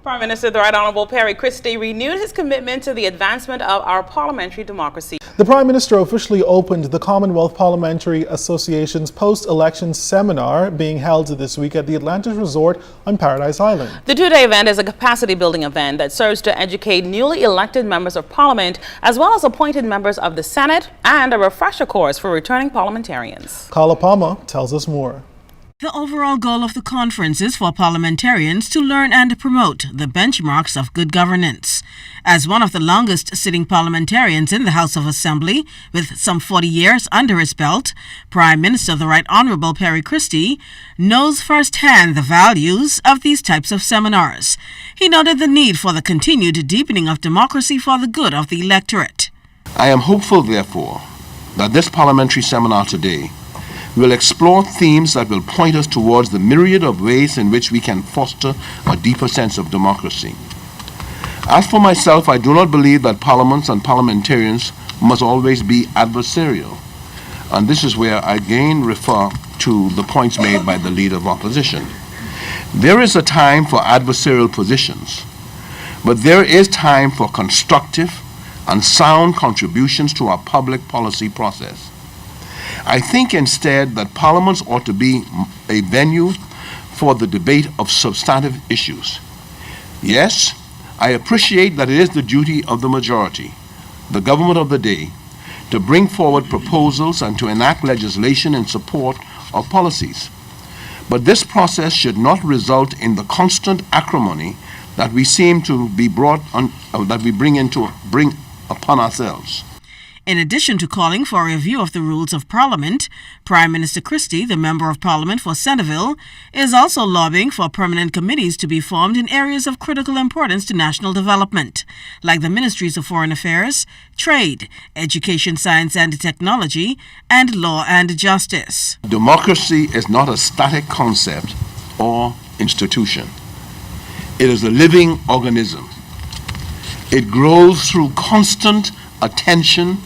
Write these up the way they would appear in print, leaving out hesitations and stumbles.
Prime Minister, the Right Honourable Christie renewed his commitment to the advancement of our parliamentary democracy. The Prime Minister officially opened the Commonwealth Parliamentary Association's post-election seminar being held this week at the Atlantis Resort on Paradise Island. The two-day event is a capacity-building event that serves to educate newly elected members of Parliament as well as appointed members of the Senate and a refresher course for returning parliamentarians. Carla Palmer tells us more. The overall goal of the conference is for parliamentarians to learn and promote the benchmarks of good governance. As one of the longest-sitting parliamentarians in the House of Assembly, with some 40 years under his belt, Prime Minister the Right Honourable Christie knows firsthand the values of these types of seminars. He noted the need for the continued deepening of democracy for the good of the electorate. I am hopeful, therefore, that this parliamentary seminar today will explore themes that will point us towards the myriad of ways in which we can foster a deeper sense of democracy. As for myself, I do not believe that parliaments and parliamentarians must always be adversarial. And this is where I again refer to the points made by the Leader of Opposition. There is a time for adversarial positions, but there is time for constructive and sound contributions to our public policy process. I think instead that parliaments ought to be a venue for the debate of substantive issues. Yes, I appreciate that it is the duty of the majority, the government of the day, to bring forward proposals and to enact legislation in support of policies. But this process should not result in the constant acrimony that we seem to be bring upon ourselves. In addition to calling for a review of the rules of Parliament, Prime Minister Christie, the Member of Parliament for Centreville, is also lobbying for permanent committees to be formed in areas of critical importance to national development, like the Ministries of Foreign Affairs, Trade, Education, Science and Technology, and Law and Justice. Democracy is not a static concept or institution. It is a living organism. It grows through constant attention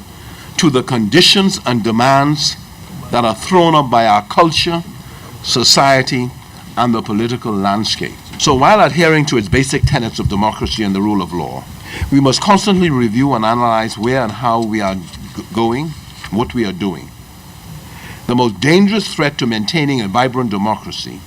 to the conditions and demands that are thrown up by our culture, society, and the political landscape. So while adhering to its basic tenets of democracy and the rule of law, we must constantly review and analyze where and how we are going, what we are doing. The most dangerous threat to maintaining a vibrant democracy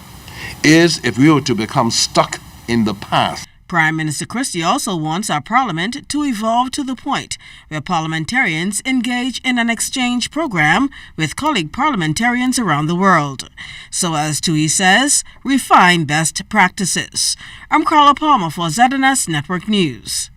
is if we were to become stuck in the past. Prime Minister Christie also wants our Parliament to evolve to the point where parliamentarians engage in an exchange program with colleague parliamentarians around the world, so as to, he says, refine best practices. I'm Carla Palmer for ZNS Network News.